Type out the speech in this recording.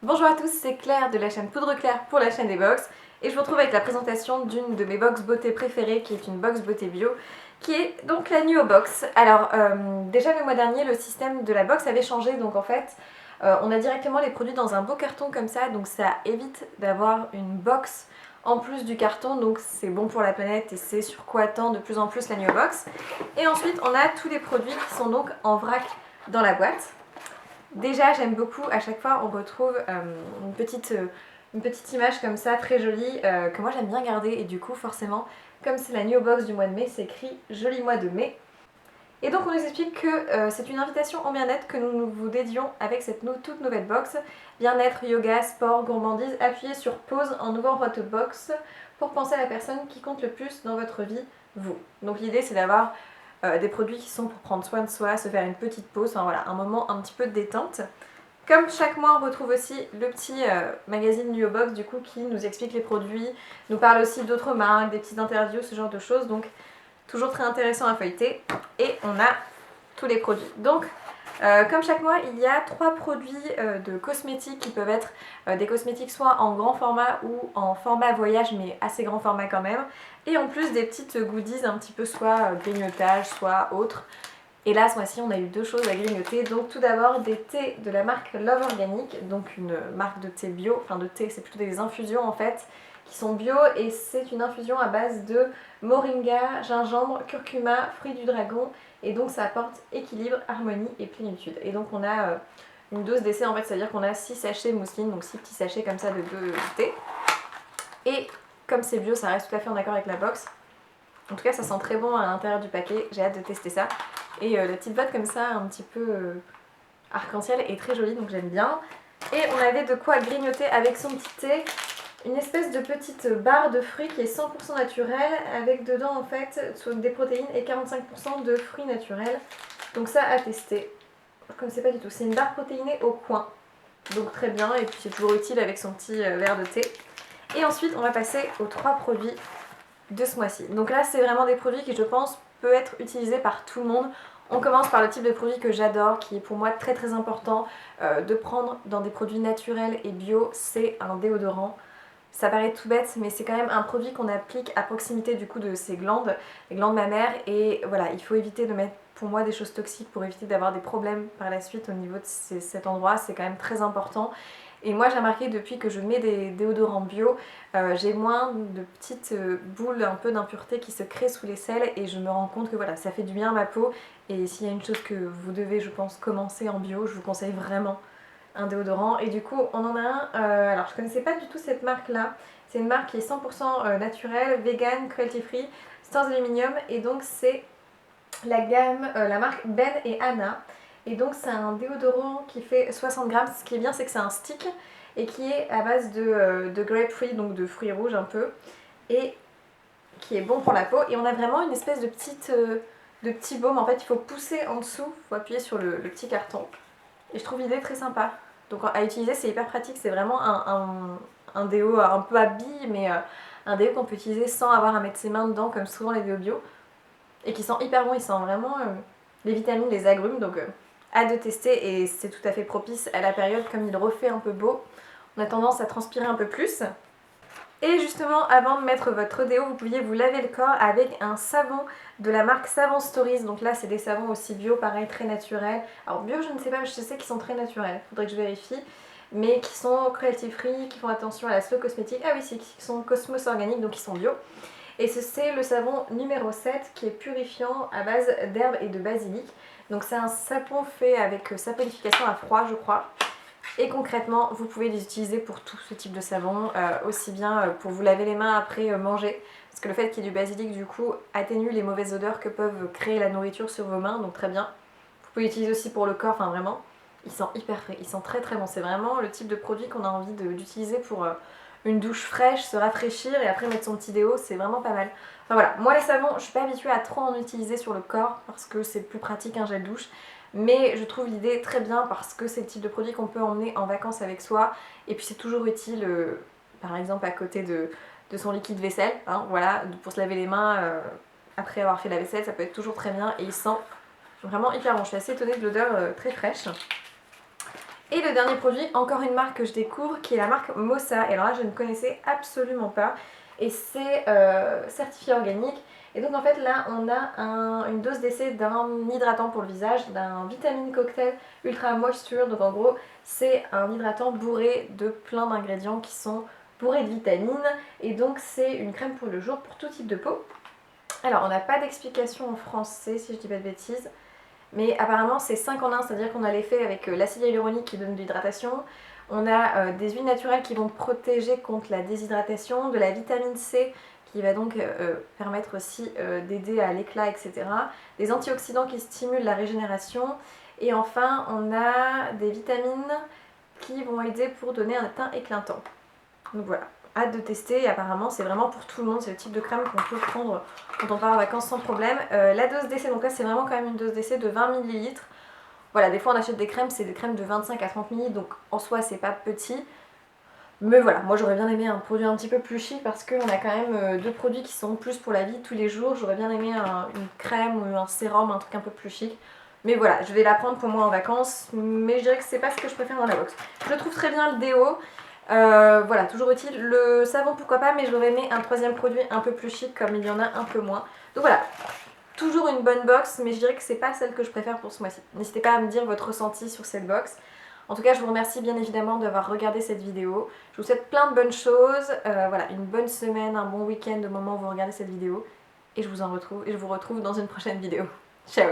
Bonjour à tous, c'est Claire de la chaîne Poudre Claire pour la chaîne des box et je vous retrouve avec la présentation d'une de mes box beauté préférées qui est une box beauté bio qui est donc la Nuo Box. Alors déjà le mois dernier le système de la box avait changé, donc en fait on a directement les produits dans un beau carton comme ça, donc ça évite d'avoir une box en plus du carton, donc c'est bon pour la planète et c'est sur quoi tend de plus en plus la Nuo Box. Et ensuite on a tous les produits qui sont donc en vrac dans la boîte. Déjà j'aime beaucoup, à chaque fois on retrouve une petite image comme ça très jolie que moi j'aime bien garder, et du coup forcément comme c'est la Nuo Box du mois de mai, c'est écrit joli mois de mai. Et donc on nous explique que c'est une invitation au bien-être que nous vous dédions avec cette toute nouvelle box. Bien-être, yoga, sport, gourmandise, appuyez sur pause en ouvrant votre box pour penser à la personne qui compte le plus dans votre vie, vous. Donc l'idée c'est d'avoir des produits qui sont pour prendre soin de soi, se faire une petite pause, enfin voilà, un moment un petit peu de détente. Comme chaque mois, on retrouve aussi le petit magazine Nuo Box du coup qui nous explique les produits, nous parle aussi d'autres marques, des petites interviews, ce genre de choses, donc toujours très intéressant à feuilleter. Et on a tous les produits. Donc comme chaque mois, il y a 3 produits de cosmétiques qui peuvent être des cosmétiques soit en grand format ou en format voyage, mais assez grand format quand même. Et en plus des petites goodies un petit peu soit grignotage, soit autre. Et là, ce mois-ci, on a eu 2 choses à grignoter. Donc tout d'abord des thés de la marque Love Organic, donc une marque de thé bio, enfin de thé, c'est plutôt des infusions en fait, qui sont bio, et c'est une infusion à base de moringa, gingembre, curcuma, fruits du dragon, et donc ça apporte équilibre, harmonie et plénitude. Et donc on a une dose d'essai en fait, c'est-à-dire qu'on a 6 sachets mousseline, donc 6 petits sachets comme ça de thé. Et comme c'est bio, ça reste tout à fait en accord avec la box. En tout cas, ça sent très bon à l'intérieur du paquet, j'ai hâte de tester ça. Et la petite boîte comme ça, un petit peu arc-en-ciel, est très jolie, donc j'aime bien. Et on avait de quoi grignoter avec son petit thé, une espèce de petite barre de fruits qui est 100% naturelle, avec dedans en fait des protéines et 45% de fruits naturels. Donc ça à tester. Je ne connaissais pas du tout. C'est une barre protéinée au coin, donc très bien, et puis c'est toujours utile avec son petit verre de thé. Et ensuite on va passer aux 3 produits de ce mois-ci. Donc là c'est vraiment des produits qui je pense peuvent être utilisés par tout le monde. On commence par le type de produit que j'adore, qui est pour moi très important de prendre dans des produits naturels et bio, c'est un déodorant. Ça paraît tout bête, mais c'est quand même un produit qu'on applique à proximité du coup de ses glandes, les glandes mammaires, et voilà, il faut éviter de mettre pour moi des choses toxiques pour éviter d'avoir des problèmes par la suite au niveau de cet endroit, c'est quand même très important. Et moi j'ai remarqué depuis que je mets des déodorants bio, j'ai moins de petites boules un peu d'impureté qui se créent sous les selles, et je me rends compte que voilà, ça fait du bien à ma peau. Et s'il y a une chose que vous devez, je pense, commencer en bio, je vous conseille vraiment un déodorant. Et du coup on en a un, alors je connaissais pas du tout cette marque là, c'est une marque qui est 100% naturelle, vegan, cruelty free, sans aluminium, et donc c'est la gamme, la marque Ben et Anna. Et donc c'est un déodorant qui fait 60 grammes. Ce qui est bien, c'est que c'est un stick et qui est à base de grapefruit, donc de fruits rouges un peu, et qui est bon pour la peau. Et on a vraiment une espèce de petit baume. En fait, il faut pousser en dessous, il faut appuyer sur le petit carton. Et je trouve l'idée très sympa. Donc à utiliser, c'est hyper pratique. C'est vraiment un déo un peu à billes, mais un déo qu'on peut utiliser sans avoir à mettre ses mains dedans, comme souvent les déos bio. Et qui sent hyper bon, il sent vraiment les vitamines, les agrumes, donc hâte de tester. Et c'est tout à fait propice à la période, comme il refait un peu beau, on a tendance à transpirer un peu plus. Et justement, avant de mettre votre déo, vous pouviez vous laver le corps avec un savon de la marque Savon Stories. Donc là, c'est des savons aussi bio, pareil, très naturels. Alors bio, je ne sais pas, mais je sais qu'ils sont très naturels, faudrait que je vérifie. Mais qui sont cruelty free, qui font attention à la slow cosmétique. Ah oui, c'est qui sont Cosmos organiques, donc ils sont bio. Et c'est le savon numéro 7 qui est purifiant à base d'herbes et de basilic. Donc c'est un savon fait avec saponification à froid, je crois. Et concrètement, vous pouvez les utiliser pour tout ce type de savon, aussi bien pour vous laver les mains après manger, parce que le fait qu'il y ait du basilic du coup atténue les mauvaises odeurs que peuvent créer la nourriture sur vos mains, donc très bien. Vous pouvez l'utiliser aussi pour le corps, enfin vraiment, il sent hyper frais, il sent très bon. C'est vraiment le type de produit qu'on a envie d'utiliser pour une douche fraîche, se rafraîchir et après mettre son petit déo, c'est vraiment pas mal. Enfin voilà, moi les savons, je suis pas habituée à trop en utiliser sur le corps parce que c'est plus pratique un gel douche. Mais je trouve l'idée très bien parce que c'est le type de produit qu'on peut emmener en vacances avec soi. Et puis c'est toujours utile, par exemple à côté de son liquide vaisselle, hein, voilà, pour se laver les mains après avoir fait la vaisselle, ça peut être toujours très bien. Et il sent vraiment hyper bon, je suis assez étonnée de l'odeur très fraîche. Et le dernier produit, encore une marque que je découvre, qui est la marque Mossa. Et alors là, je ne connaissais absolument pas. Et c'est certifié organique. Et donc en fait là, on a une dose d'essai d'un hydratant pour le visage, d'un vitamine cocktail ultra moisture. Donc en gros, c'est un hydratant bourré de plein d'ingrédients qui sont bourrés de vitamines. Et donc c'est une crème pour le jour pour tout type de peau. Alors on n'a pas d'explication en français si je dis pas de bêtises. Mais apparemment c'est 5 en 1, c'est-à-dire qu'on a l'effet avec l'acide hyaluronique qui donne de l'hydratation, on a des huiles naturelles qui vont protéger contre la déshydratation, de la vitamine C qui va donc permettre aussi d'aider à l'éclat, etc. Des antioxydants qui stimulent la régénération, et enfin on a des vitamines qui vont aider pour donner un teint éclatant. Donc voilà, hâte de tester, et apparemment c'est vraiment pour tout le monde, c'est le type de crème qu'on peut prendre quand on part en vacances sans problème. La dose d'essai, donc là c'est vraiment quand même une dose d'essai de 20 ml. Voilà, des fois on achète des crèmes, c'est des crèmes de 25 à 30 ml, donc en soi c'est pas petit. Mais voilà, moi j'aurais bien aimé un produit un petit peu plus chic parce qu'on a quand même deux produits qui sont plus pour la vie de tous les jours. J'aurais bien aimé une crème ou un sérum, un truc un peu plus chic. Mais voilà, je vais la prendre pour moi en vacances, mais je dirais que c'est pas ce que je préfère dans la box. Je trouve très bien le déo. Voilà, toujours utile. Le savon pourquoi pas, mais j'aurais aimé un troisième produit un peu plus chic comme il y en a un peu moins. Donc voilà, toujours une bonne box, mais je dirais que c'est pas celle que je préfère pour ce mois-ci. N'hésitez pas à me dire votre ressenti sur cette box. En tout cas, je vous remercie bien évidemment d'avoir regardé cette vidéo. Je vous souhaite plein de bonnes choses. Voilà, une bonne semaine, un bon week-end au moment où vous regardez cette vidéo. Et je vous retrouve dans une prochaine vidéo. Ciao!